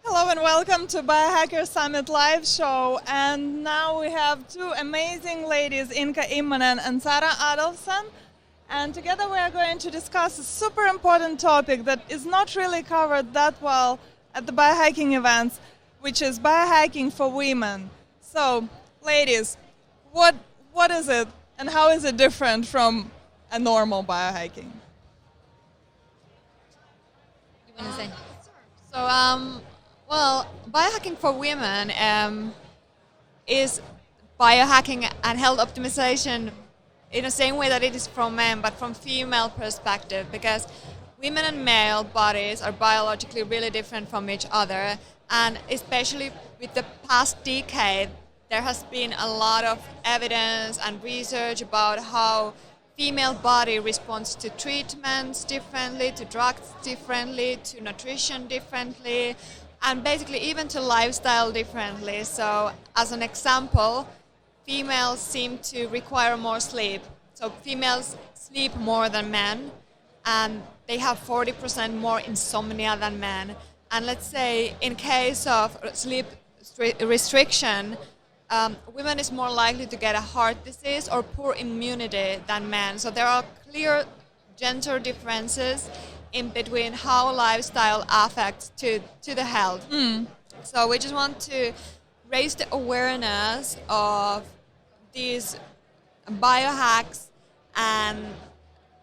Hello and welcome to Biohacker Summit live show. And now we have two amazing ladies, Inka Immonen and Sara Adolfsson. And together we are going to discuss a super important topic that is not really covered that well at the biohacking events, which is biohacking for women. So, ladies, what is it and how is it different from a normal biohacking? You want to say? So, well, biohacking for women is biohacking and health optimization in the same way that it is from men, but from female perspective, because women and male bodies are biologically really different from each other, and especially with the past decade, there has been a lot of evidence and research about how female body responds to treatments differently, to drugs differently, to nutrition differently, and basically even to lifestyle differently. So as an example, females seem to require more sleep. So females sleep more than men, and they have 40% more insomnia than men. And let's say in case of sleep restriction, women is more likely to get a heart disease or poor immunity than men. So there are clear gender differences in between how lifestyle affects to the health. So we just want to raise the awareness of these biohacks, and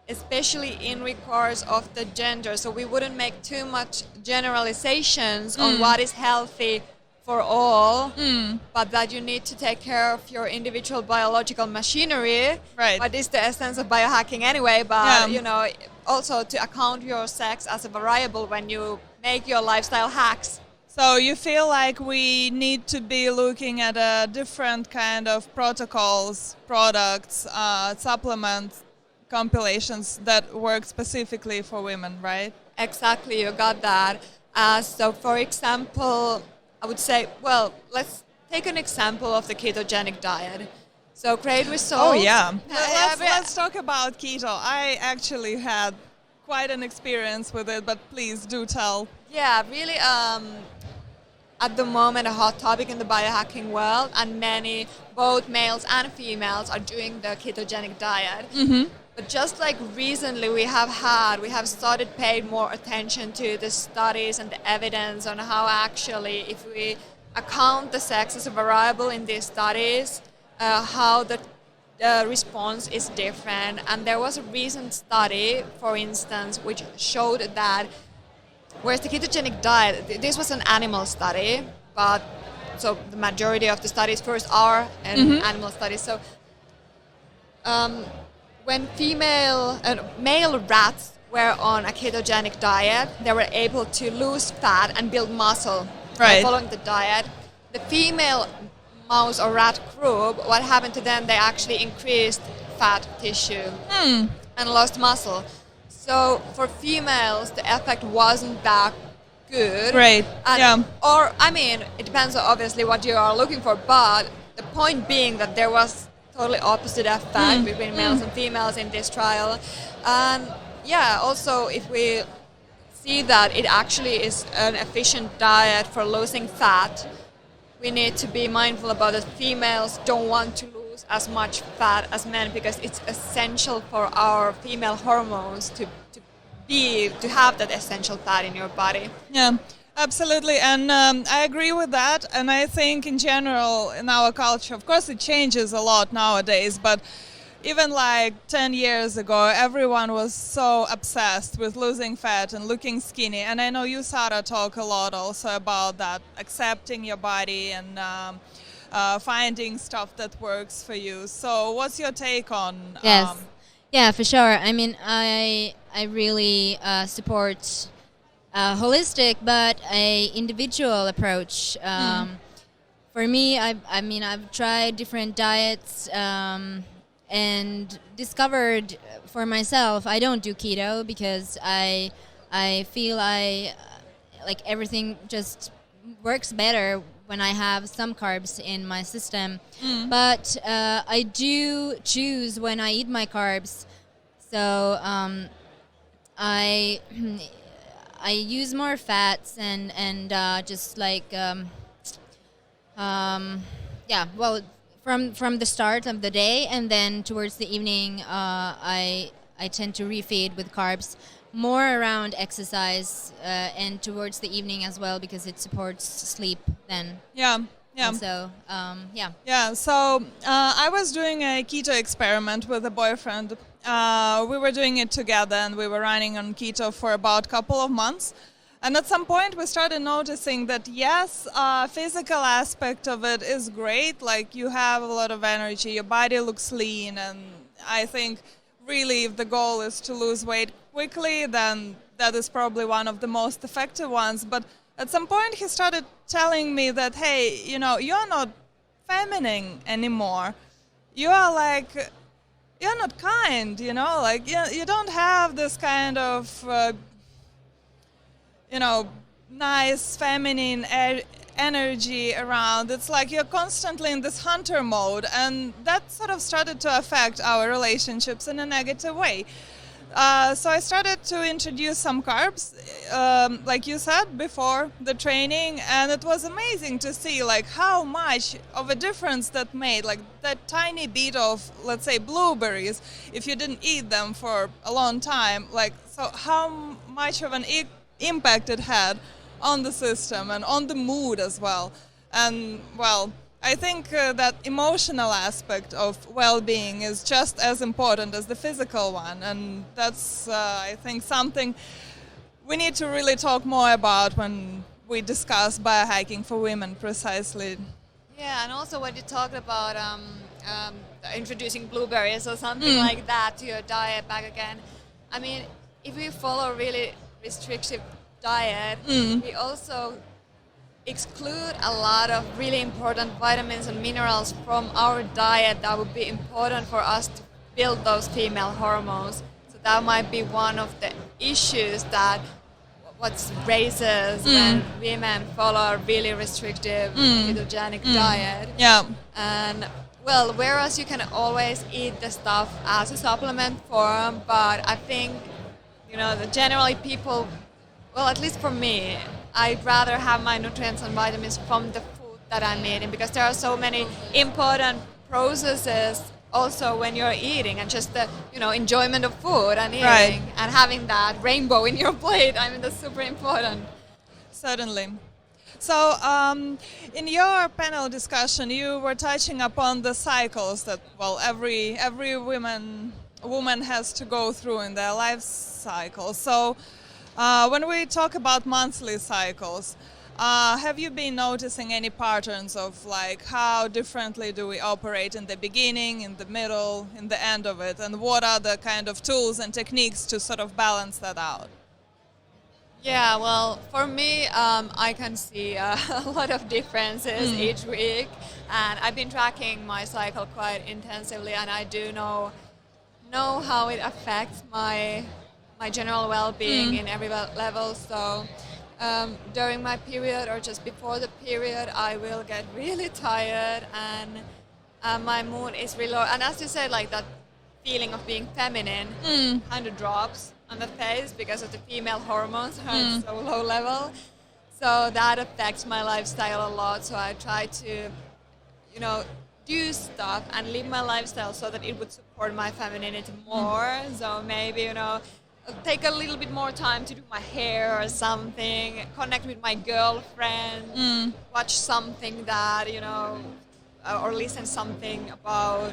especially in regards of the gender. So we wouldn't make too much generalizations on what is healthy for all, but that you need to take care of your individual biological machinery. Right. What is the essence of biohacking anyway? But you know, also to account your sex as a variable when you make your lifestyle hacks. So you feel like we need to be looking at a different kind of protocols, products, supplements, compilations that work specifically for women, right? Exactly, you got that. So for example, I would say, well, let's take an example of the ketogenic diet. So great results. Oh yeah. Let's talk about keto. I actually had quite an experience with it, but please do tell. Yeah, really, at the moment, a hot topic in the biohacking world, and many, both males and females, are doing the ketogenic diet. But just like recently we have started paying more attention to the studies and the evidence on how actually, if we account the sex as a variable in these studies, how the response is different. And there was a recent study, for instance, which showed that whereas the ketogenic diet, this was an animal study, but so the majority of the studies first are animal studies. So when male rats were on a ketogenic diet, they were able to lose fat and build muscle by following the diet. The female mouse or rat group, what happened to them? They actually increased fat tissue and lost muscle. So for females, the effect wasn't that good. Right. Or, I mean, it depends on obviously what you are looking for, but the point being that there was totally opposite effect between males and females in this trial. And yeah, also if we see that it actually is an efficient diet for losing fat, we need to be mindful about that females don't want to lose as much fat as men, because it's essential for our female hormones to have that essential fat in your body. Yeah, absolutely. And I agree with that. And I think in general in our culture, of course it changes a lot nowadays, but even like 10 years ago, everyone was so obsessed with losing fat and looking skinny. And I know you, Sara, talk a lot also about that, accepting your body and finding stuff that works for you. So what's your take on... Yes. Yeah, for sure. I mean, I really support holistic but a individual approach. For me, I mean, I've tried different diets and discovered for myself I don't do keto because I feel like everything just works better when I have some carbs in my system. But I do choose when I eat my carbs. So I I use more fats and just like yeah, well, from the start of the day, and then towards the evening, I tend to refeed with carbs, more around exercise, and towards the evening as well because it supports sleep. Then Yeah, yeah. also, yeah. Yeah, so I was doing a keto experiment with a boyfriend. We were doing it together and we were running on keto for about a couple of months. And at some point we started noticing that yes, physical aspect of it is great. Like you have a lot of energy, your body looks lean, and I think really if the goal is to lose weight quickly, then that is probably one of the most effective ones. But at some point he started telling me that, hey, you know, you're not feminine anymore. You are like, you're not kind, you know, like you don't have this kind of you know, nice feminine energy around. It's like you're constantly in this hunter mode, and that sort of started to affect our relationships in a negative way. So I started to introduce some carbs, like you said, before the training, and it was amazing to see like how much of a difference that made. Like that tiny bit of, let's say, blueberries, if you didn't eat them for a long time, like so how much of an impact it had on the system and on the mood as well. And well, I think that emotional aspect of well-being is just as important as the physical one, and that's I think something we need to really talk more about when we discuss biohacking for women precisely. Yeah, and also when you talked about introducing blueberries or something like that to your diet back again, I mean, if we follow really restrictive diet, we also exclude a lot of really important vitamins and minerals from our diet that would be important for us to build those female hormones. So that might be one of the issues that what raises when women follow a really restrictive ketogenic diet. Yeah. And well, whereas you can always eat the stuff as a supplement form, but I think, you know, that generally people, well, at least for me, I'd rather have my nutrients and vitamins from the food that I'm eating, because there are so many important processes also when you're eating, and just the, you know, enjoyment of food and eating, Right. and having that rainbow in your plate. I mean, that's super important. Certainly. So, in your panel discussion, you were touching upon the cycles that, well, every woman has to go through in their life cycle. So, when we talk about monthly cycles, have you been noticing any patterns of like how differently do we operate in the beginning, in the middle, in the end of it, and what are the kind of tools and techniques to sort of balance that out? Yeah, well, for me, I can see a lot of differences each week, and I've been tracking my cycle quite intensively, and I do know how it affects my general well-being in every level. So during my period or just before the period, I will get really tired, and my mood is really low. And as you said, like that feeling of being feminine kind of drops on the face because of the female hormones are at so low level. So that affects my lifestyle a lot. So I try to, you know, do stuff and live my lifestyle so that it would support my femininity more. So maybe, you know, take a little bit more time to do my hair or something, connect with my girlfriend, watch something that, you know, or listen something about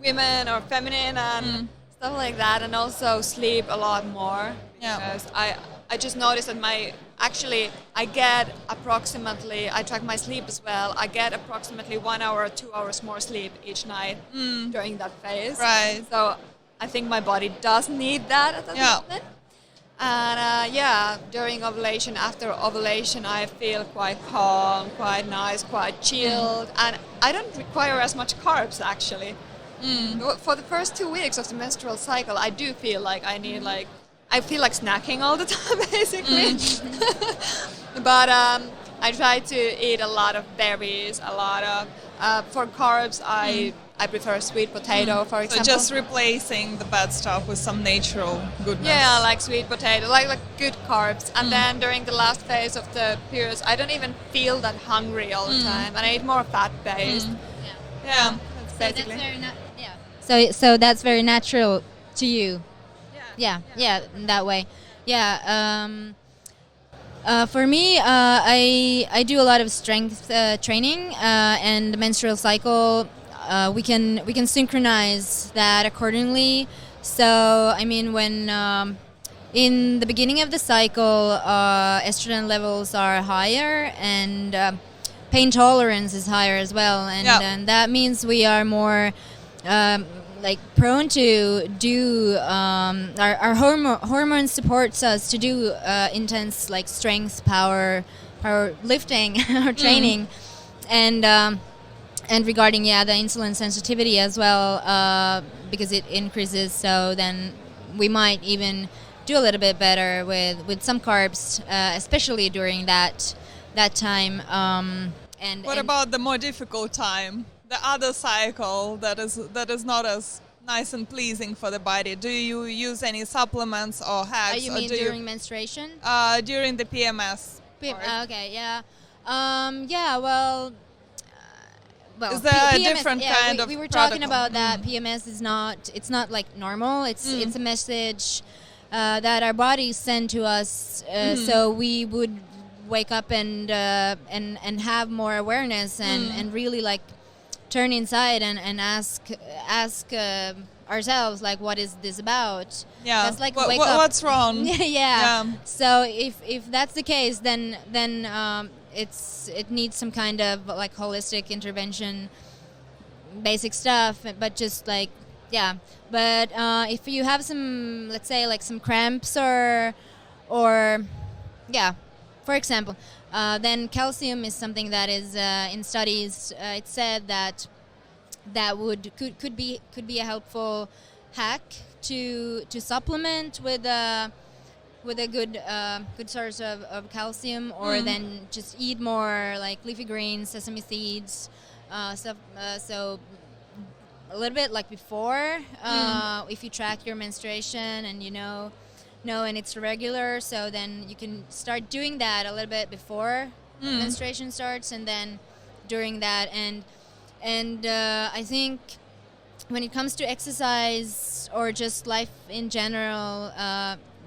women or feminine and stuff like that, and also sleep a lot more. Yeah. Because I just noticed that I get approximately, I track my sleep as well, I get approximately 1 hour or 2 hours more sleep each night during that phase. Right. So I think my body does need that at that moment. And yeah, during ovulation, after ovulation, I feel quite calm, quite nice, quite chilled, and I don't require as much carbs actually. For the first 2 weeks of the menstrual cycle, I do feel like I need I feel like snacking all the time basically. But I try to eat a lot of berries, a lot of for carbs. I prefer sweet potato, for So example. just replacing the bad stuff with some natural goodness. Yeah, like sweet potato, like good carbs. And then during the last phase of the periods, I don't even feel that hungry all the time, and I eat more fat-based. Yeah. That's basically. So that's very natural to you. Yeah, in that way. Yeah. For me, I do a lot of strength training, and the menstrual cycle. We can synchronize that accordingly. So I mean, when in the beginning of the cycle, estrogen levels are higher, and pain tolerance is higher as well, and that means we are more like prone to do our hormone supports us to do intense like strength power lifting or training, and regarding the insulin sensitivity as well, because it increases, so then we might even do a little bit better with some carbs, especially during that time. And What about the more difficult time, the other cycle that is not as nice and pleasing for the body? Do you use any supplements or hacks? you or mean do during menstruation? during the PMS? part? Okay, yeah. Well, Is there a PMS, different kind of we were talking protocol? about that PMS is not like normal. It's a message that our bodies send to us, so we would wake up and have more awareness and really like turn inside and ask ourselves like, what is this about? Yeah. That's like wake up. What's wrong? Yeah. So if that's the case, then it needs some kind of like holistic intervention, basic stuff, but just like But if you have some, let's say like some cramps or for example, then calcium is something that is in studies. It's said that could be a helpful hack to supplement with a good source of calcium, or then just eat more like leafy greens, sesame seeds, stuff. So a little bit like before, if you track your menstruation and and it's regular, so then you can start doing that a little bit before menstruation starts, and then during that, and I think when it comes to exercise or just life in general,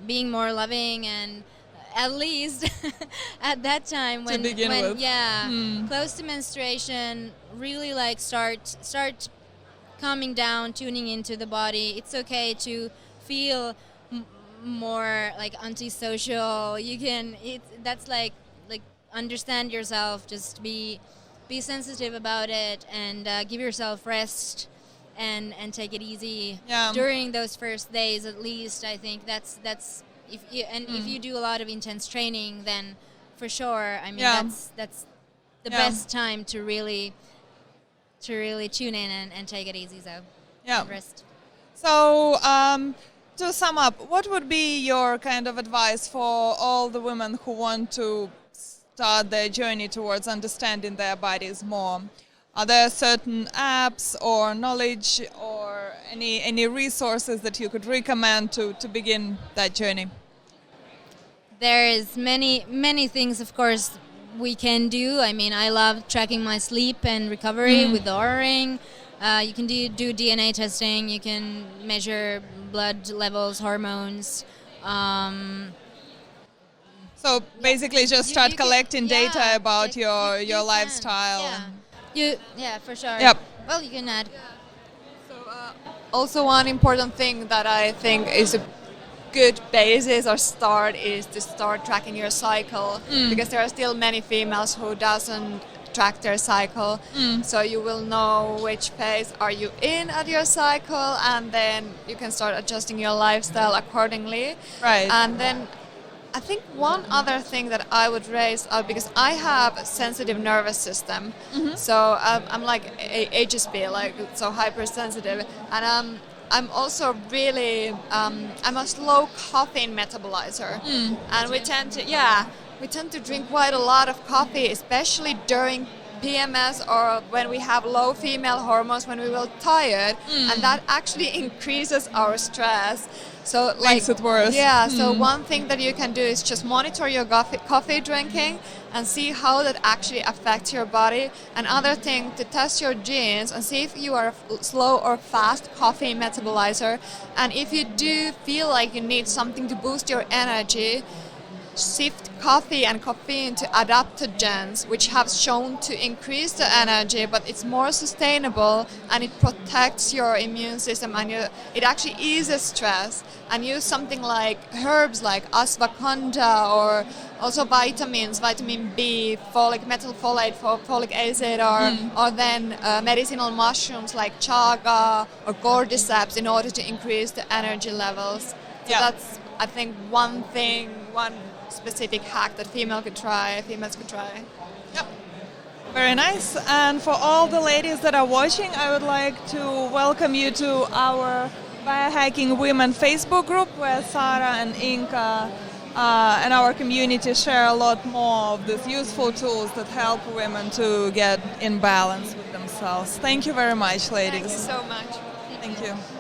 being more loving, and at least at that time when close to menstruation, really like start calming down, tuning into the body. It's okay to feel more like antisocial. You can that's like understand yourself, just be sensitive about it, and give yourself rest and take it easy during those first days at least. I think that's if you do a lot of intense training, then for sure, I mean that's the best time to really tune in and take it easy. So rest. So to sum up, what would be your kind of advice for all the women who want to start their journey towards understanding their bodies more? Are there certain apps or knowledge or any resources that you could recommend to begin that journey? There is many things, of course, we can do. I mean, I love tracking my sleep and recovery with the Oura Ring. You can do DNA testing. You can measure blood levels, hormones. So basically, just start collecting data about your you lifestyle. For sure. Yep. Well, you can add. So, also one important thing that I think is a good basis or start is to start tracking your cycle, because there are still many females who doesn't track their cycle. So you will know which phase are you in at your cycle, and then you can start adjusting your lifestyle accordingly. Right. And then I think one other thing that I would raise out, because I have a sensitive nervous system, so I'm like HSP, like so hypersensitive, and I'm also really I'm a slow caffeine metabolizer, and we tend to drink quite a lot of coffee, especially during PMS or when we have low female hormones, when we feel tired, and that actually increases our stress. So Makes it worse. Yeah, so one thing that you can do is just monitor your coffee drinking and see how that actually affects your body. Another thing, to test your genes and see if you are a slow or fast coffee metabolizer. And if you do feel like you need something to boost your energy, shift coffee and caffeine to adaptogens, which have shown to increase the energy, but it's more sustainable and it protects your immune system, and it actually eases stress. And use something like herbs like ashwagandha, or also vitamins, vitamin B, folic, methylfolate, folic acid, or then medicinal mushrooms like chaga or cordyceps in order to increase the energy levels. So that's, I think, one specific hack that females could try. Yep. Very nice. And for all the ladies that are watching, I would like to welcome you to our Biohacking Women Facebook group, where Sara and Inka and our community share a lot more of these useful tools that help women to get in balance with themselves. Thank you very much, ladies. Thank you so much. Thank you.